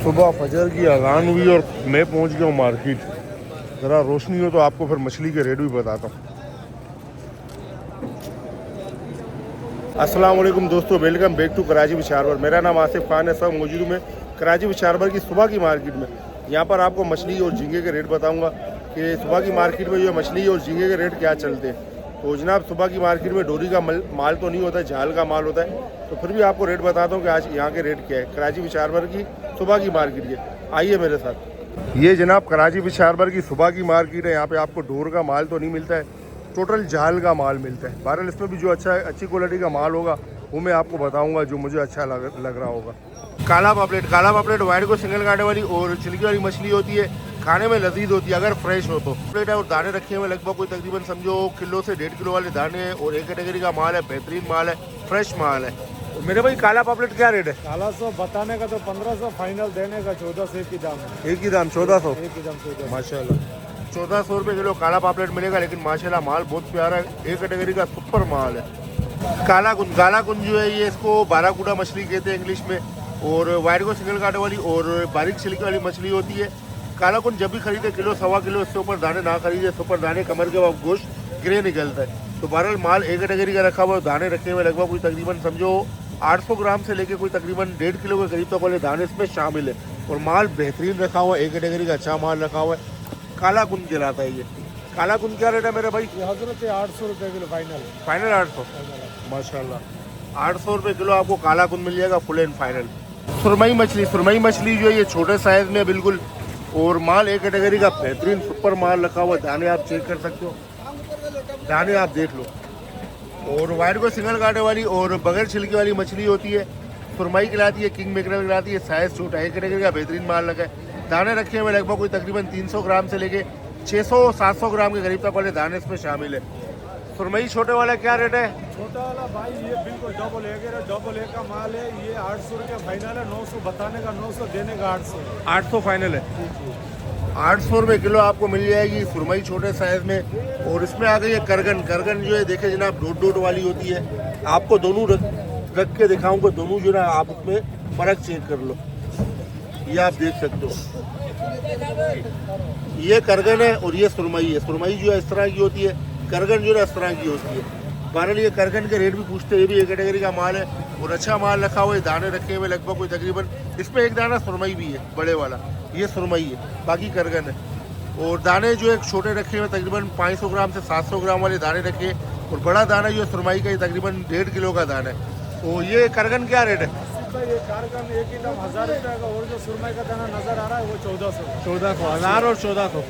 सुबह फजर की अजान हुई और मैं पहुंच गया हूँ मार्केट। ज़रा रोशनी हो तो आपको फिर मछली के रेट भी बताता हूँ। अस्सलाम वालेकुम दोस्तों, welcome back to Karachi fish harbour. मेरा नाम आसिफ खान है। सब मौजूद हूँ मैं कराची फिश हार्बर की सुबह की मार्केट में। यहाँ पर आपको मछली और झींगे के रेट बताऊँगा कि सुबह की मार्केट में जो मछली और झींगे के रेट क्या चलते हैं। तो जनाब, सुबह की मार्केट में डोरी का माल तो नहीं होता है, झाल का माल होता है। तो फिर भी आपको रेट बताता हूँ कि आज यहाँ के रेट क्या है कराची फिश हार्बर की सुबह की मार्केट के। आइए मेरे साथ। ये जनाब कराची फिश हार्बर की सुबह की मार्केट है। यहाँ पे आपको डोर का माल तो नहीं मिलता है, टोटल झाल का माल मिलता है। बहरहाल इसमें भी जो अच्छी क्वालिटी का माल होगा वो मैं आपको बताऊंगा, जो मुझे अच्छा लग रहा होगा। काला पापलेट वाइट को सिंगल कांटे वाली और छिलकी वाली मछली होती है। खाने में लजीज होती है अगर फ्रेश हो तो। प्लेट है और दाने रखे हुए लगभग कोई तकरीबन समझो किलो से 1.5 किलो वाले दाने हैं और एक कैटेगरी का माल है, बेहतरीन माल है, फ्रेश माल है। तो मेरे भाई काला पापलेट क्या रेट है? काला 100 बताने का तो 1500, फाइनल देने का 1400 एक ही दाम है। एक ही दाम 1400? एक ही दाम 1400 माशाल्लाह। 1400 रुपये किलो काला पापलेट मिलेगा, लेकिन माशाल्लाह माल बहुत प्यारा है, एक कैटेगरी का सुपर माल है। काला कुंज जो है ये इसको बाराकूडा मछली कहते हैं इंग्लिश में, और वाइट को सिंगल कांटे वाली और बारीक छिलके वाली मछली होती है। काला कुंज जब भी खरीदे किलो सवा किलो, इससे ऊपर दाने ना खरीदे, इससे ऊपर दाने कमर के बाद गोश्त ग्रे निकलता है। तो बहरहाल माल एक कैटेगरी का रखा हुआ है, दाने रखे हुए लगभग कोई तकरीबन समझो 800 ग्राम से लेके कोई तकरीबन 1.5 किलो के करीब तक वाले दाने इसमें शामिल है। और माल बेहतरीन रखा हुआ है, एक कैटेगरी का अच्छा माल रखा हुआ है। काला कुंज कहलाता है ये। काला कुंज क्या रेट है मेरे भाई? हजरत 800 रुपये किलो फाइनल 800? माशाल्लाह 800 रुपये किलो आपको काला कुंज मिल जाएगा फुल एंड फाइनल। सुरमई मछली जो है ये छोटे साइज में बिल्कुल, और माल एक कैटेगरी का बेहतरीन सुपर माल रखा हुआ है। दाने आप चेक कर सकते हो, दाने आप देख लो। और वाइट को सिंगल कांटे वाली और बगैर छिलके वाली मछली होती है, सुरमई खिलाती है, किंग मैकरल खिलाती है। साइज छोटा है, एक कैटेगरी का बेहतरीन माल रखा है। दाने रखे हुए लगभग कोई तकरीबन 300 ग्राम से लेके 600-700 ग्राम के करीब तक वाले दाने इसमें शामिल है। सुरमई छोटे वाला क्या रेट है? छोटा वाला भाई ये बिल्कुल डबल ए का माल है। ये 800 रुपये फाइनल है, 900 बताने का 900 देने का 800 फाइनल है। 800 रुपये किलो आपको मिल जाएगी सुरमई छोटे साइज में। और इसमें आ गई है करगन जो है देखे जनाब डोट वाली होती है। आपको दोनों रख के दिखाऊंगा, दोनों जो ना आप उसमें फर्क चेक कर लो। ये आप देख सकते हो, ये करगन है और ये सुरमई है। सुरमई जो है इस तरह की होती है, करगन जो है इस तरह की होती है। बहरहाल ये करगन के रेट भी पूछते हैं, ये भी एक कैटेगरी का माल है और अच्छा माल रखा हुआ है। दाने रखे हुए लगभग कोई तकरीबन, इसमें एक दाना सुरमई भी है बड़े वाला, ये सुरमई है, बाकी करगन है। और दाने जो है छोटे रखे हुए तकरीबन 500 ग्राम से 700 ग्राम वाले दाने रखे, और बड़ा दाना जो है सुरमई का तकरीबन 1.5 किलो का दाना है। तो ये करगन क्या रेट है? ये कारगन एक ही दाम 1000 रुपये का, और जो सुरमई का दाना नजर आ रहा है वो 1400 1000 और 1400।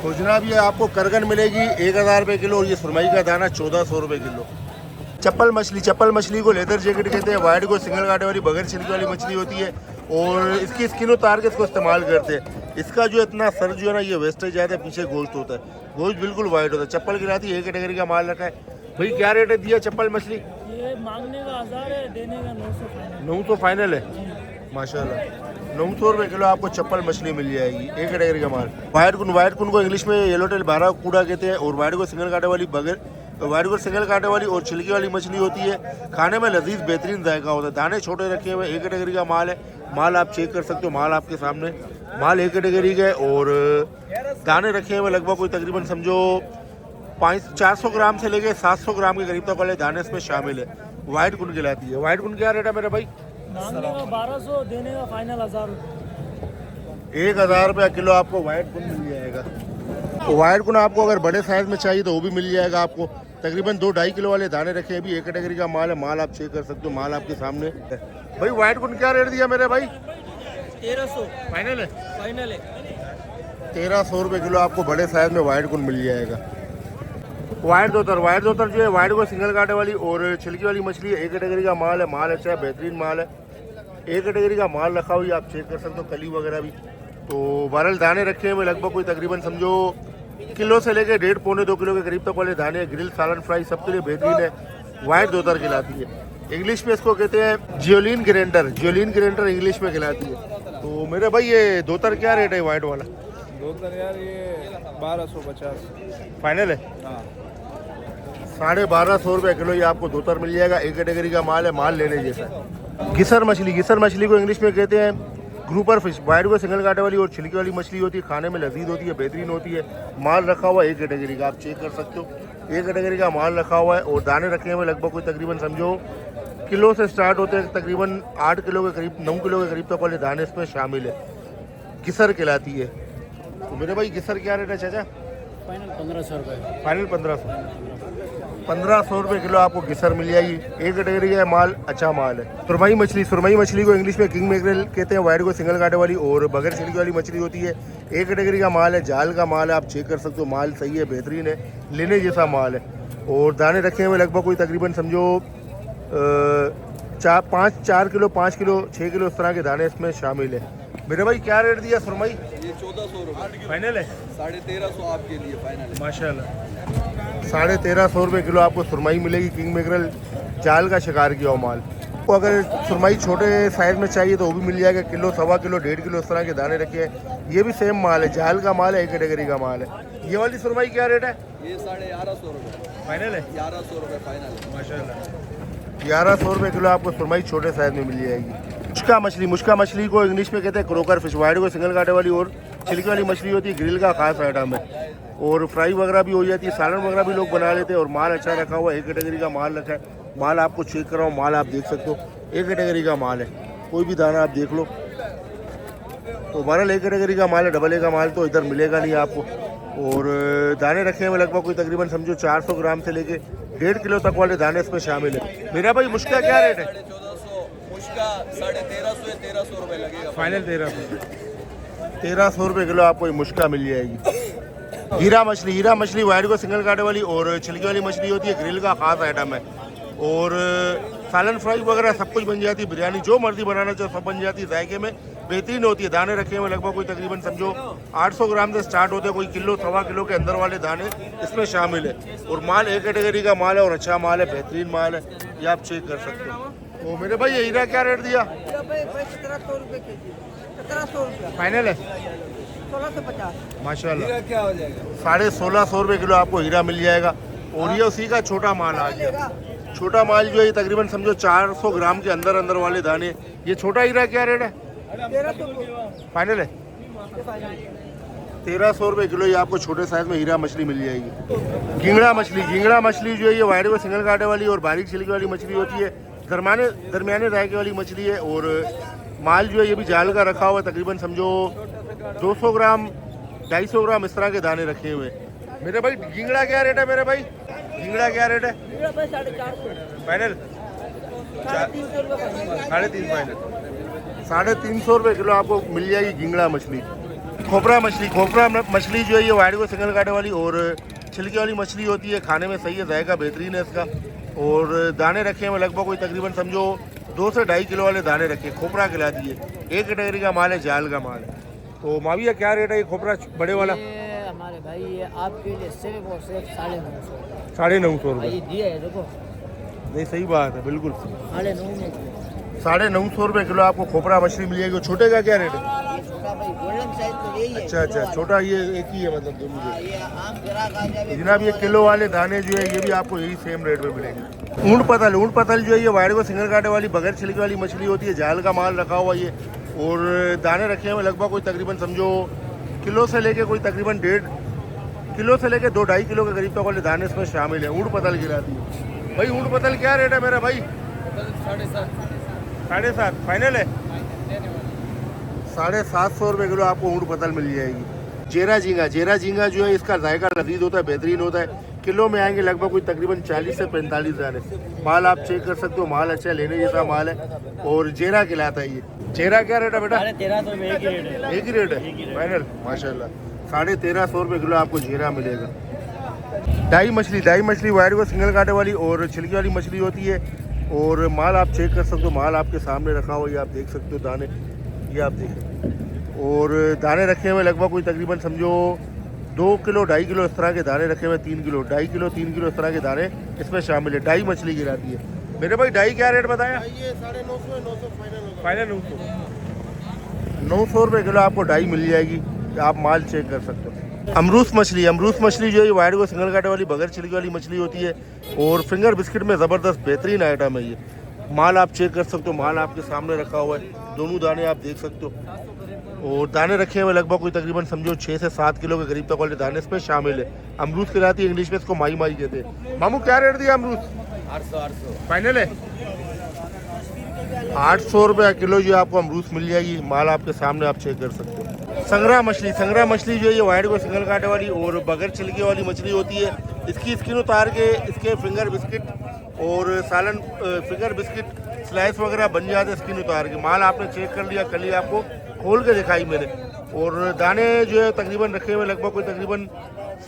तो जनाब ये आपको करगन मिलेगी 1000 रुपये किलो, और ये सुरमई का दाना 1400 रुपये किलो। चप्पल मछली को लेदर जैकेट कहते हैं। वाइट को सिंगल कांटे वाली बगैर छिलके वाली मछली होती है, और इसकी स्किन उतार के इसको इस्तेमाल करते हैं। इसका जो इतना सर जो है ना ये वेस्टेज जाता है, पीछे गोश्त होता है, गोश्त बिल्कुल वाइट होता है। चप्पल गिराती है, एक कैटेगरी का माल रखा है। भाई क्या रेट है दिया चप्पल मछली? ये मांगने का 1000 है, देने का 900 900 फाइनल है। माशाल्लाह 900 रुपये किलो आपको चप्पल मछली मिल जाएगी, एक कैटेगरी का माल। वाइट कुन को इंग्लिश में येलो टेल बाराकूडा कहते हैं, और वाइट को सिंगल कांटे वाली और छिलकी वाली मछली होती है। खाने में लजीज बेहतरीन जायका होता है। दाने छोटे रखे हुए, एक कैटेगरी का माल है। माल आप चेक कर सकते हो, माल आपके सामने, माल एक कैटेगरी का है। और दाने रखे हुए लगभग कोई तकरीबन समझो 400 ग्राम से लेके 700 ग्राम के करीब तक वाले दाने इसमें शामिल है। वाइट कुन कहलाती है। वाइट कुन क्या रेट है मेरे भाई? मांगने का 1200, देने का फाइनल 1000। 1000 रुपया किलो आपको वाइट कुन मिल जाएगा। तो वाइट कुन आपको अगर बड़े साइज में चाहिए तो वो भी मिल जाएगा आपको। तकरीबन 2-2.5 किलो वाले दाने रखे हैं, भी एक कैटेगरी का माल है। माल आप चेक कर सकते हो, माल आपके सामने। भाई वाइट कुन क्या रेट दिया मेरे भाई? 1300 फाइनल है। 1300 रुपये किलो आपको बड़े साइज में वाइट कुन मिल जाएगा। वाइट दोतर जो है वाइट को सिंगल कांटे वाली और छिलकी वाली मछली है, एक कैटेगरी का माल है। माल अच्छा है, बेहतरीन माल है, एक कैटेगरी का माल रखा हुआ है, आप चेक कर सकते हो, कली वगैरह भी। तो बहरहाल दाने रखे हुए लगभग कोई तकरीबन समझो किलो से लेके 1.5-2 किलो के करीब तक वाले दाने। ग्रिल सालन फ्राई सबके लिए बेहतरीन है। वाइट दोतर खिलाती है, इंग्लिश में इसको कहते हैं जियोलिन ग्रेंटर इंग्लिश में खिलाती है। तो मेरे भाई ये दोतर क्या रेट है वाइट वाला? दोतर यार ये 1250 फाइनल है। हाँ 1250 रुपये किलो ये आपको दोतर मिल जाएगा। एक कैटेगरी का माल है, माल लेने जैसा है। गिसर मछली को इंग्लिश में कहते हैं ग्रुपर फिश वाइट को सिंगल कांटे वाली और छिलके वाली मछली होती है, खाने में लजीज होती है, बेहतरीन होती है। माल रखा हुआ है एक कैटेगरी का, आप चेक कर सकते हो, एक कैटेगरी का माल रखा हुआ है। और दाने रखे हुए लगभग कोई तकरीबन समझो किलो से स्टार्ट होते हैं, तकरीबन 8 किलो के करीब 9 किलो के करीब तक वाले दाने इसमें शामिल है। गिसर कहलाती है। तो मेरे भाई गिसर क्या रेट है चाचा? फाइनल 1500 रुपये। फाइनल 1500 रुपये किलो आपको गिसर मिल जाएगी। एक कैटेगरी का माल अच्छा माल है। सुरमई मछली को इंग्लिश में किंग मैकरेल कहते हैं, वाइट को सिंगल कांटे वाली और बगैर छिलके वाली मछली होती है। एक कैटेगरी का माल है, जाल का माल है, आप चेक कर सकते हो, माल सही है, बेहतरीन है, लेने जैसा माल है। और दाने रखे हुए लगभग कोई तकरीबन समझो 4 किलो 5 किलो 6 किलो इस तरह के दाने इसमें शामिल है। मेरे भाई क्या रेट दिया सुरमई? ये 1400 रुपये फाइनल है, 1350 आपके लिए फाइनल है। माशाल्लाह 1350 रुपये किलो आपको सुरमई मिलेगी। किंग मैकरेल जाल का शिकार किया हो माल। तो अगर सुरमई छोटे साइज़ में चाहिए तो वो भी मिल जाएगा, किलो 1.25 किलो 1.5 किलो इस तरह के दाने रखे हैं। ये भी सेम माल है, जाल का माल है, एक कैटेगरी का माल है। ये वाली सुरमई क्या रेट है? ये 1150 रुपये फाइनल है, 1100 रुपये फाइनल है। माशाल्लाह 1100 रुपये किलो आपको सुरमई छोटे साइज़ में मिल जाएगी। मुश्का मछली को इंग्लिश में कहते हैं क्रोकर फिश, वाइट को सिंगल कांटे वाली और छिलके वाली मछली होती है, ग्रिल का खास आइटम है। और फ्राई वगैरह भी हो जाती है, सालन वगैरह भी लोग बना लेते हैं। और माल अच्छा रखा हुआ है, एक कैटेगरी का माल रखा है। माल आपको चेक कर रहा हूँ, माल आप देख सकते हो, एक कैटेगरी का माल है, कोई भी दाना आप देख लो। तो बहरहाल एक कैटेगरी का माल है, डबल ए का माल तो इधर मिलेगा नहीं आपको। और दाने रखे हुए लगभग कोई तकरीबन समझो 400 ग्राम से लेके 1.5 किलो तक वाले दाने इसमें शामिल है। मेरा भाई मुश्का क्या रेट है? 1450, मुश्का 1350 रुपये लगेगा फाइनल 1300 रुपये किलो आपको ये मुश्का मिल जाएगी। हीरा मछली वाइट को सिंगल कांटे वाली और छिलके वाली मछली होती है, ग्रिल का खास आइटम है। और सालन फ्राई वगैरह सब कुछ बन जाती है, बिरयानी जो मर्जी बनाना चाहो सब बन जाती है, जायके में बेहतरीन होती है। दाने रखे हुए लगभग कोई तकरीबन समझो 800 ग्राम से स्टार्ट होते हैं, कोई किलो 1.25 किलो के अंदर वाले दाने इसमें शामिल है। और माल एक कैटेगरी का माल है और अच्छा माल है, बेहतरीन माल है, ये आप चेक कर सकते हो। तो मेरे भाई ये हीरा क्या रेट दिया? 1700 रुपये के जी, 1700 रुपये, फाइनल है, 1650। माशाल्लाह क्या हो जाएगा? 1650 रुपये किलो आपको हीरा मिल जाएगा। और ये उसी का छोटा माल आ गया। छोटा माल जो है ये तकरीबन समझो 400 ग्राम के अंदर वाले दाने। ये छोटा हीरा क्या रेट है? 1300 फाइनल है, 1300 रुपये किलो ये आपको छोटे साइज में हीरा मछली मिल जाएगी। घिंगड़ा मछली जो है ये वाइट को सिंगल कांटे वाली और बारीक छिलके वाली मछली होती है, दरमियाने जायके वाली मछली है। और माल जो है ये भी जाल का रखा हुआ है, तकरीबन समझो 200 ग्राम 250 ग्राम इस तरह के दाने रखे हुए। मेरे भाई घिंगड़ा क्या रेट है? मेरे भाई घिंगड़ा क्या रेट है? 450, फाइनल 350 रुपये फाइनल। 350 फाइनल, 350 रुपये किलो आपको मिल जाएगी घिंगड़ा मछली। खोपरा मछली जो है ये वाइट को सिंगल कांटे वाली और छिलके वाली मछली होती है, खाने में सही है, जायका बेहतरीन है इसका। और दाने रखे हैं लगभग कोई तकरीबन समझो 2 से 2.5 किलो वाले दाने रखे, खोपरा खिलाती है, एक कैटेगरी का माल है, जाल का माल है। तो माविया क्या रेट है ये खोपरा बड़े वाला? ये हमारे भाई ये आपके लिए सिर्फ और सिर्फ 950। 950 रुपये। ये दिया है देखो, नहीं सही बात है, बिल्कुल 950 में दिया। 950 रुपये किलो आपको खोपरा मछली मिल जाएगी। छोटे का क्या रेट है? ये छोटा भाई गोल्डन साइज तो यही है। अच्छा छोटा ये एक ही है मतलब दोनों हाँ, ये आम ग्राहक आ जाए। जनाब। ये किलो वाले दाने जो है ये भी आपको यही सेम रेट में मिलेंगे। ऊँट पतल जो है ये वाइट को सिंगल कांटे वाली बगैर छिलके वाली मछली होती है, जाल का माल रखा हुआ ये। और दाने रखे हुए लगभग कोई तकरीबन समझो किलो से लेके कोई तकरीबन 1.5 किलो से लेके 2-2.5 किलो के करीब तक वाले दाने इसमें शामिल है। ऊँट पतल गिराती है। भाई ऊँट पतल क्या रेट है मेरा भाई? 7.5 फाइनल है, 750 रुपये किलो आपको ऊँट पतल मिल जाएगी। जेरा झींगा जो है इसका जायका लजीज होता है, बेहतरीन होता है। किलो में आएंगे लगभग कोई तकरीबन 40 से 45 दाने। माल आप चेक कर सकते हो, माल अच्छा है, लेने जैसा माल है। और जेरा खिलाता है ये। जेरा क्या रेट है बेटा? 1350 में एक ही रेट है। एक ही रेट है फाइनल, माशाल्लाह 1350 रुपये किलो आपको जेरा मिलेगा। डाई मछली वाइट को सिंगल कांटे वाली और छिलकी वाली मछली होती है। और माल आप चेक कर सकते हो, माल आपके सामने रखा हुआ, ये आप देख सकते हो दाने, ये आप देखें। और दाने रखे हुए लगभग कोई तकरीबन समझो 2 किलो 2.5 किलो इस तरह के दाने रखे हुए, 3 किलो 2.5 किलो 3 किलो इस तरह के दाने इसमें शामिल है। डाई मछली गिराती है। मेरे भाई डाई क्या रेट बताया? ये 950 फाइनल 900 रुपये किलो आपको डाई मिल जाएगी, आप माल चेक कर सकते हो। अमरूस मछली जो है वाइट को सिंगल कांटे वाली बगैर छिलके वाली मछली होती है। और फिंगर बिस्किट में ज़बरदस्त बेहतरीन आइटम है ये। माल आप चेक कर सकते हो, माल आपके सामने रखा हुआ है। दोनों दाने आप देख सकते हो। और दाने रखे हुए लगभग कोई तकरीबन समझो 6 से 7 किलो के करीब तक वाले दाने इसमें शामिल है। अमरूद कहलाती है, इंग्लिश में इसको माई माई कहते हैं। मामू क्या रेट दिया अमरूद? 800 फाइनल है 800 रुपये किलो जो आपको अमरूद मिल जाएगी। माल आपके सामने आप चेक कर सकते हो। संगरा मछली जो है ये वाइट को सिंगल कांटे वाली और बगैर छिलके वाली मछली होती है। इसकी स्किन उतार के इसके फिंगर बिस्किट और सालन फिंगर बिस्किट स्लाइस वगैरह बन जाते हैं स्किन उतार के। माल आपने चेक कर लिया, कल ही आपको खोल के दिखाई मैंने। और दाने जो है तकरीबन रखे हुए लगभग कोई तकरीबन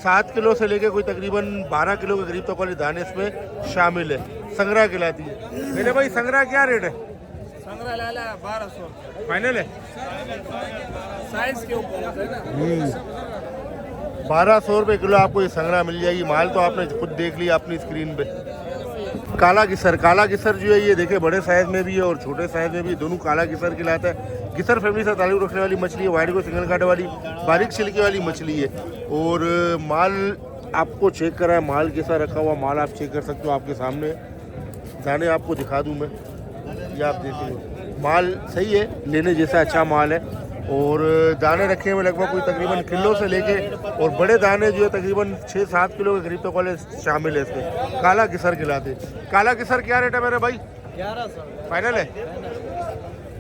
7 किलो से लेके कोई तकरीबन 12 किलो के करीब तक वाले दाने इसमें शामिल है। संगरा कहलाती है। मेरे भाई संगरा क्या रेट है? संग्रह लाला 1200 फाइनल है साइज के ऊपर 1200 रुपये किलो आपको ये संगरा मिल जाएगी। माल तो आपने खुद देख लिया अपनी स्क्रीन पे। काला किसर जो है ये देखे बड़े साइज में भी है और छोटे साइज में भी, दोनों काला किसर खिलाता है। किसर फैमिली से ताल्लुक रखने वाली मछली है, वाइट को सिंगल कांटे वाली बारीक छिलके वाली मछली है। और माल आपको चेक करा है, माल कैसा रखा हुआ माल आप चेक कर सकते हो आपके सामने। दाने आपको दिखा दूँ मैं, ये आप देखेंगे माल सही है, लेने जैसा अच्छा माल है। और दाने रखे हुए लगभग कोई तकरीबन किलो से लेके और बड़े दाने जो है तकरीबन 6-7 किलो के करीब तक वाले शामिल है इसमें। काला किसर खिलाते। काला किसर क्या रेट है मेरे भाई? 1100 फाइनल है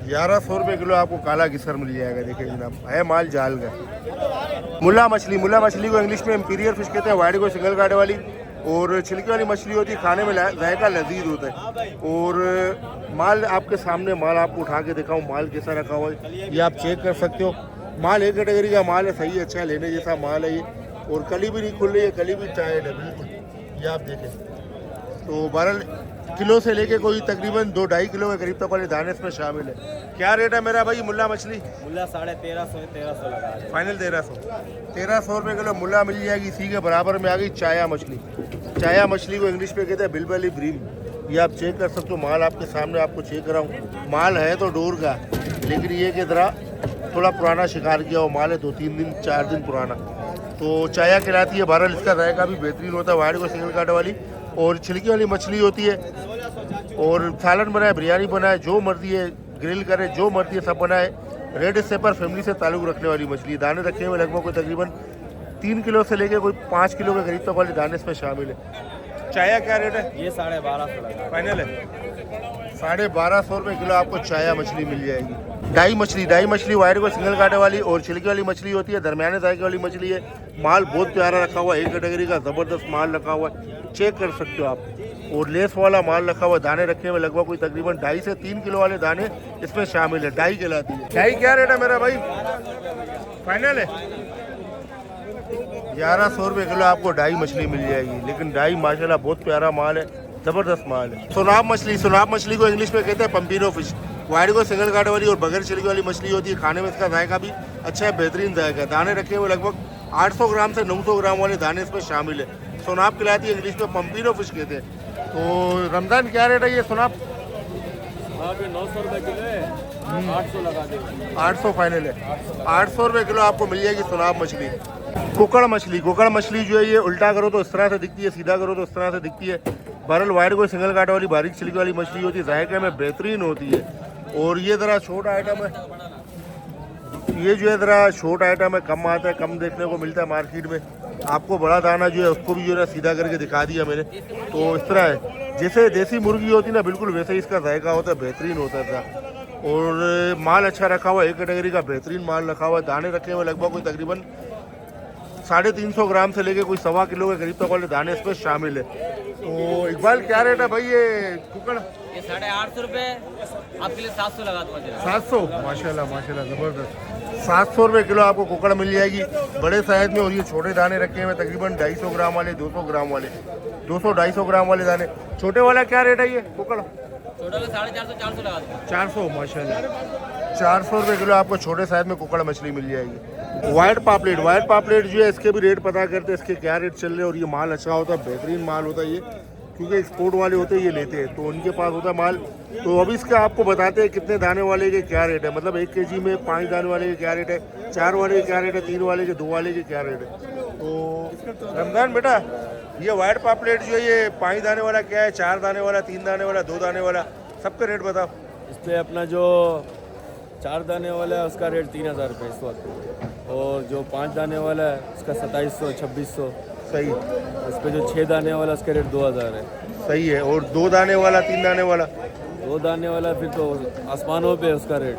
1100 रुपये किलो आपको काला किसर मिल जाएगा। देखिए जनाब है माल जाल का। मुला मछली को इंग्लिश में इंपीरियल फिश कहते हैं, वाइट को सिंगल कांटे वाली और छिलके वाली मछली होती है। खाने में जायका लजीज होता है। और माल आपके सामने, माल आपको उठा के दिखाऊं माल कैसा रखा हुआ है ये आप चेक कर सकते हो। माल एक कैटेगरी का माल है, सही है, अच्छा है, लेने जैसा माल है ये। और कली भी नहीं खुल रही है, कली भी टाइट है बिल्कुल, ये आप देखें। तो 12 किलो से लेके कोई तकरीबन 2-2.5 किलो के करीब तक वाले दाने इसमें शामिल है। क्या रेट है मेरा भाई मुल्ला मछली? मुल्ला 1350 लगा दे। फाइनल 1300 रुपये किलो मुल्ला मिल जाएगी। इसी के बराबर में आ गई चाया मछली को इंग्लिश में कहते हैं बिलबली ब्रीम। ये आप चेक कर सकते हो। माल आपके सामने आपको चेक कराऊँ। माल है तो डोर का, लेकिन ये कि जरा थोड़ा पुराना शिकार किया हुआ माल है, 2-3 दिन 4 दिन पुराना। तो चाया खिलाती है। बहरहाल इसका जायका भी बेहतरीन होता है। वाइट को सिंगल कांटे वाली और छिलकी वाली मछली होती है। और सालन बनाए, बिरयानी बनाए, जो मर्जी है ग्रिल करे, जो मर्जी है सब बनाए। रेड स्टेपर फैमिली से ताल्लुक रखने वाली मछली। दाने रखे हुए लगभग कोई तकरीबन 3 किलो से लेके कोई 5 किलो के करीब तक वाले दाने इसमें शामिल है। चाया क्या रेट है? ये 1250 लगा। फाइनल है 1250 रुपये किलो आपको चाया मछली मिल जाएगी। डाई मछली वाइट को सिंगल कांटे वाली और छिलके वाली मछली होती है। दरमियाने जायके वाली मछली है। माल बहुत प्यारा रखा हुआ है, एक कैटेगरी का ज़बरदस्त माल रखा हुआ है, चेक कर सकते हो आप। और लेस वाला माल रखा हुआ। दाने रखे हुए लगभग कोई तकरीबन 2.5 से 3 किलो वाले दाने इसमें शामिल है। डाई कहलाती है। डाई क्या रेट है मेरा भाई? फाइनल है 1100 रुपये किलो आपको डाई मछली मिल जाएगी। लेकिन डाई माशाल्लाह बहुत प्यारा माल है, ज़बरदस्त माल है। सुनाब मछली को इंग्लिश में कहते हैं पंपिनो फिश। वाइट को सिंगल कांटे वाली और बगैर छिलके वाली मछली होती है। खाने में इसका जायका भी अच्छा है, बेहतरीन जायका है। दाने रखे हुए लगभग 800 ग्राम से 900 ग्राम वाले दाने इसमें शामिल है। सुनाब खिलाती है, इंग्लिश में पंपिनो फिश कहते हैं। तो रमज़ान क्या रेट है ये सुनाब? 900 रुपये किलो है, 800 लगा दे। 800 फाइनल है 800 रुपये किलो आपको मिल जाएगी सुनाब मछली। कुकड़ मछली जो है ये उल्टा करो तो इस तरह से दिखती है, सीधा करो तो इस तरह से दिखती है। बहरहाल वाइट को सिंगल कांटे वाली बारीक छिलकी वाली मछली होती है, जायके में बेहतरीन होती है। और ये ज़रा छोटा आइटम है, ये जो है ज़रा छोटा आइटम है, कम आता है, कम देखने को मिलता है मार्केट में। आपको बड़ा दाना जो है उसको भी जो है सीधा करके दिखा दिया मैंने। तो इस तरह है, जैसे देसी मुर्गी होती है ना बिल्कुल वैसे ही इसका जायका होता है, बेहतरीन होता है। और माल अच्छा रखा हुआ है, एक कैटेगरी का बेहतरीन माल रखा हुआ है। दाने रखे हुए लगभग कोई तकरीबन 350 ग्राम से लेके कोई 1.25 किलो के करीब तक वाले दाने इसमें शामिल है। तो इकबाल क्या रेट है भाई ये कुकड़? ये 850 रुपये आपके लिए 700 लगा दूँगा। 700 माशाल्लाह ज़बरदस्त 700 रुपये किलो आपको कुकड़ मिल जाएगी बड़े साइज में। और ये छोटे दाने रखे हुए तकरीबन 250 ग्राम वाले, 200 ग्राम वाले, 200-250 ग्राम वाले दाने। छोटे वाला क्या रेट है ये कुकड़? छोटा 450-400 लगा दूँगा। 400 माशाल्लाह 400 रुपये किलो आपको छोटे साइज में कुकड़ मछली मिल जाएगी। वाइट पापलेट जो है इसके भी रेट पता करते हैं, इसके क्या रेट चल रहे हैं। और ये माल अच्छा होता है, बेहतरीन माल होता है ये, क्योंकि एक्सपोर्ट वाले होते हैं ये लेते हैं, तो उनके पास होता है माल। तो अभी इसका आपको बताते हैं कितने दाने वाले के क्या रेट है, मतलब 1 kg में 5 दाने वाले के क्या रेट है, 4 वाले के क्या रेट है, 3 वाले के, 2 वाले के क्या रेट है। तो रमज़ान बेटा ये वाइट पापलेट जो है ये 5 दाने वाला क्या है, 4 दाने वाला, 3 दाने वाला, 2 दाने वाला, सबका रेट बताओ। इस पर अपना जो 4 दाने वाला है उसका रेट 3000 रुपये इस वक्त, और जो 5 दाने वाला है उसका 2700 2600। सही उस पर जो 6 दाने वाला उसका रेट 2000 है। सही है। और 2 दाने वाला 3 दाने वाला 2 दाने वाला फिर तो आसमानों पे है उसका रेट।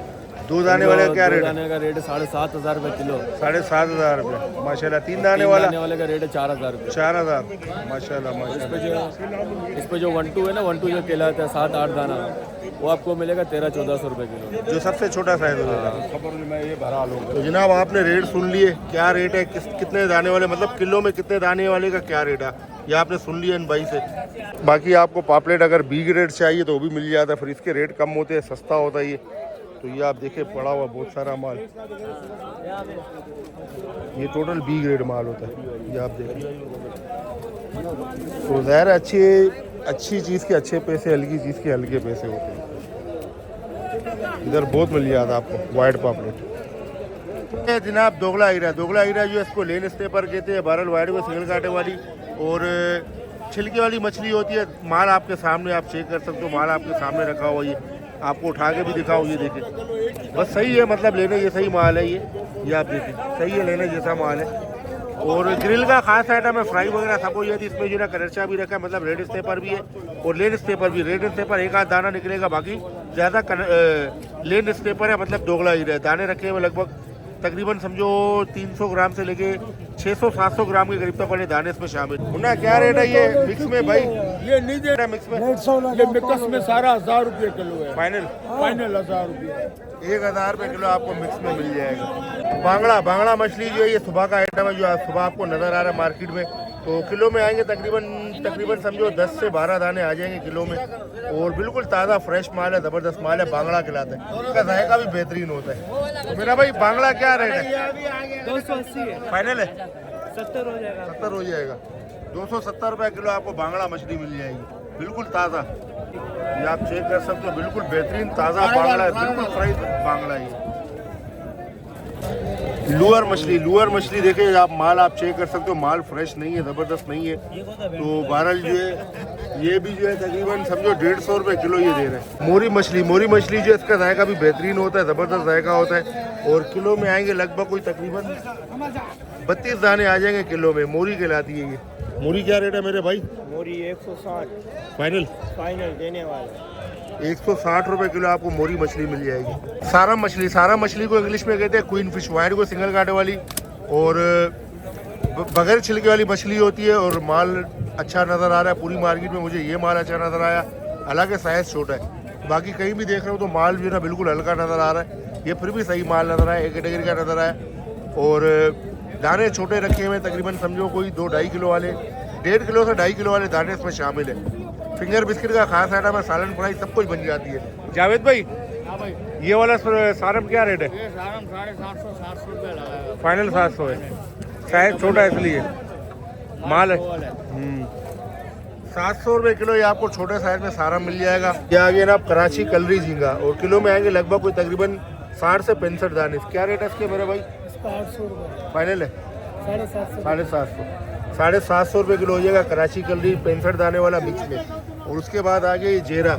2 दाने वाले का क्या रेट 2 है? दाने का रेट है 7500 रुपये किलो। 7500 रुपये माशाल्लाह। 3 3 दाने वाला वाले का रेट है 4000 रुपये। 4000 माशाल्लाह इस माशाल्लाह। पे जो 1-2 है ना, 1-2 जो कहलाता है 7-8 दाना, वो आपको मिलेगा 1300-1400 रुपये किलो। जो सबसे छोटा साइज होगा। तो जनाब आपने रेट सुन लिए, क्या रेट है, कितने दाने वाले, मतलब किलो में कितने दाने वाले का क्या रेट है, ये आपने सुन लिया इन भाई से। बाकी आपको पापलेट अगर बी ग्रेड चाहिए तो वो भी मिल जाता है, फिर इसके रेट कम होते हैं, सस्ता होता है ये। तो ये आप देखिए पड़ा हुआ बहुत सारा माल, ये टोटल बी ग्रेड माल होता है, ये आप देखिए। तो ज़ाहिर अच्छी चीज़ के अच्छे पैसे, हल्की चीज़ के हल्के पैसे होते हैं। इधर बहुत मिल जाता है आपको वाइट पापलेट। ये जनाब दोगला हीरा जो इसको लेन स्टेपर कहते हैं, बहरल वाइट को सिंगल कांटे वाली और छिलके वाली मछली होती है। माल आपके सामने, आप चेक कर सकते हो, माल आपके सामने रखा हुआ, ये आपको उठा के भी दिखाओ, ये देखिए बस सही है, मतलब लेने ये सही माल है, ये आप देखिए सही है, लेने जैसा माल है। और ग्रिल का खास आइटम है, फ्राई वगैरह सब हो जाती है इसमें, जो ना कलरचा भी रखा है, मतलब रेड स्टेपर भी है और लेन स्टेपर भी। रेड स्टेपर एक आध दाना निकलेगा, बाकी ज़्यादा लेन स्टेपर है, मतलब दोगला ही रहे। दाने रखे हुए लगभग तकरीबन समझो 300 ग्राम से लेके 600-700 ग्राम के करीब तक वाले दाने इसमें शामिल। मुन्ना क्या रेट है ये मिक्स में भाई? ये नहीं दे है मिक्स में, ये मिक्स में सारा 1000 रुपये किलो है। फाइनल 1000 रुपये, 1000 रुपये किलो आपको मिक्स में मिल जाएगा। बांगड़ा मछली जो है ये सुबह का आइटम है, जो आज सुबह आपको नज़र आ रहा है मार्केट में। तो किलो में आएंगे तकरीबन समझो 10 से 12 दाने आ जाएंगे किलो में, और बिल्कुल ताज़ा फ्रेश माल है, ज़बरदस्त माल है। बांगड़ा खिलाते हैं, उसका जायका भी बेहतरीन होता है। तो मेरा भाई बांगड़ा क्या रेट है? 280 है, फाइनल है 70 हो जाएगा। 70 हो जाएगा। 270 रुपये किलो आपको बांगड़ा मछली मिल जाएगी, बिल्कुल ताज़ा। ये आप चेक कर सकते हो, बिल्कुल बेहतरीन ताज़ा बांगड़ा है, बिल्कुल फ्रेश बांगड़ा है। लूअर मछली देखिए आप, माल आप चेक कर सकते हो, माल फ्रेश नहीं है, ज़बरदस्त नहीं है। तो बहरहाल जो है ये भी जो है तकरीबन समझो 150 रुपये किलो ये दे रहे हैं। मोरी मछली जो है इसका जायका भी बेहतरीन होता है, ज़बरदस्त जायका होता है, और किलो में आएंगे लगभग कोई तकरीबन 32 दाने आ जाएंगे किलो में। मोरी कहलाती है ये। मोरी क्या रेट है मेरे भाई? मोरी 160 फाइनल देने वाला। 160 रुपये किलो आपको मोरी मछली मिल जाएगी। सारा मछली को इंग्लिश में कहते हैं क्वीन फिश, वाइट को सिंगल कांटे वाली, और बगैर छिलके वाली मछली होती है। और माल अच्छा नज़र आ रहा है पूरी मार्केट में, मुझे ये माल अच्छा नज़र आया, हालांकि साइज़ छोटा है। बाकी कहीं भी देख रहे हो तो माल जो है ना बिल्कुल हल्का नज़र आ रहा है, ये फिर भी सही माल नज़र आया, एक कैटेगरी का नज़र आया। और दाने छोटे रखे हुए तकरीबन समझो कोई 2-2.5 किलो वाले, 1.5 किलो से 2.5 किलो वाले दाने इसमें शामिल है। फिंगर बिस्किट का खास आइटम है, सालन फ्राई सब कुछ बन जाती है। जावेद भाई ये वाला सारम क्या रेट है? ये सारम 750 रुपये लगाएगा। फाइनल 700 है, साइज छोटा है इसलिए माल है। 700 रुपये किलो ये आपको छोटे साइज में सारा मिल जाएगा। ये आगे ना आप कराची कलरी झींगा, और किलो में आएंगे लगभग कोई तकरीबन 60 से 65 दाने। क्या रेट है इसके मेरे भाई? 800 रुपये, फाइनल है 750। 750 रुपये किलो हो जाएगा कराची कलरी 65 दाने वाला मिक्स में। और उसके बाद आगे ये जेरा,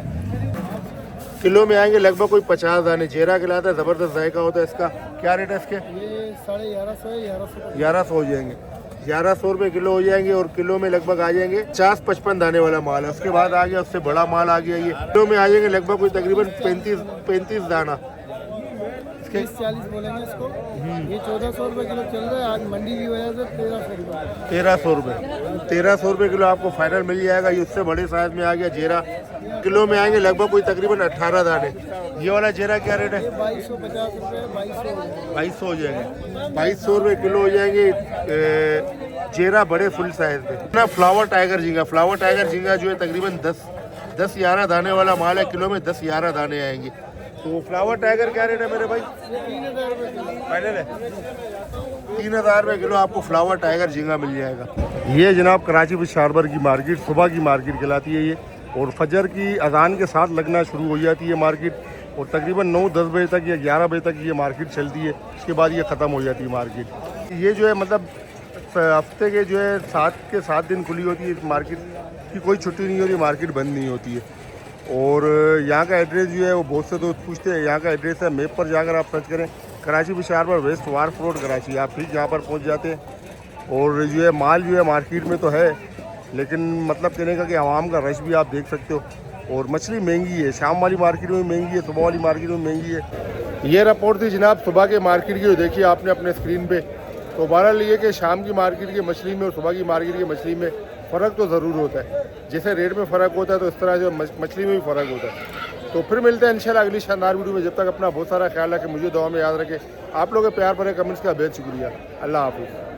किलो में आएंगे लगभग कोई 50 दाने। जेरा खिलाता है, ज़बरदस्त जायका होता है इसका। क्या रेट है इसके? ये 1150 1100 हो जाएंगे, 1100 रुपये किलो हो जाएंगे। और किलो में लगभग आ जाएंगे 50-55 दाने वाला माल है। उसके बाद आ गया उससे बड़ा माल आ गया, ये किलो में आ जाएंगे लगभग कोई तकरीबन 35 दाना। 40 बोलेंगे इसको। ये 1400 रुपये किलो चल रहा है, आज मंडी की वजह से 1300 रुपये किलो आपको फाइनल मिल जाएगा। ये उससे बड़े साइज में आ गया जेरा, किलो में आएंगे लगभग कोई तकरीबन 18 दाने। ये वाला जेरा क्या रेट है? 2250 रुपये, 2200 हो जाएंगे, 2200 रुपये किलो हो जाएंगे जेरा बड़े फुल साइज में ना। फ्लावर टाइगर झींगा जो है तकरीबन 10-11 दाने वाला माल है, किलो में 10-11 दाने आएंगे। तो फ्लावर टाइगर क्या रेट है मेरे भाई? 3000 रुपये किलो। फाइनल है 3000 रुपये किलो आपको फ्लावर टाइगर झींगा मिल जाएगा। ये जनाब कराची फिश हार्बर की मार्केट, सुबह की मार्केट कहलाती है ये, और फजर की अजान के साथ लगना शुरू हो जाती है मार्केट, और तकरीबन 9-10 बजे तक या 11 बजे तक ये मार्केट चलती है। उसके बाद ये ख़त्म हो जाती है मार्केट। ये जो है मतलब हफ्ते के जो है 7 दिन खुली होती है इस मार्केट की, कोई छुट्टी नहीं होती, मार्केट बंद नहीं होती है। और यहाँ का एड्रेस जो है वो बहुत से दोस्त पूछते हैं, यहाँ का एड्रेस है, मैप पर जाकर आप सर्च करें कराची बिशार पर वेस्ट वार्फ रोड कराची, आप ठीक यहाँ पर पहुँच जाते हैं। और जो है माल जो है मार्केट में तो है, लेकिन मतलब कहने का कि आवाम का रश भी आप देख सकते हो। और मछली महंगी है, शाम वाली मार्केट में महंगी है, सुबह वाली मार्केट में महंगी है। ये रिपोर्ट थी जनाब सुबह के मार्केट की, देखिए आपने अपने स्क्रीन पे। तो बहरहाल ये कि शाम की मार्केट की मछली में और सुबह की मार्केट की मछली में फ़र्क तो ज़रूर होता है। जैसे रेट में फ़र्क होता है तो इस तरह जो मछली में भी फ़र्क होता है। तो फिर मिलते हैं इंशाल्लाह अगली शानदार वीडियो में। जब तक अपना बहुत सारा ख्याल रखें, मुझे दुआ में याद रखें। आप लोगों के प्यार भरे कमेंट्स का बेहद शुक्रिया। अल्लाह हाफिज़।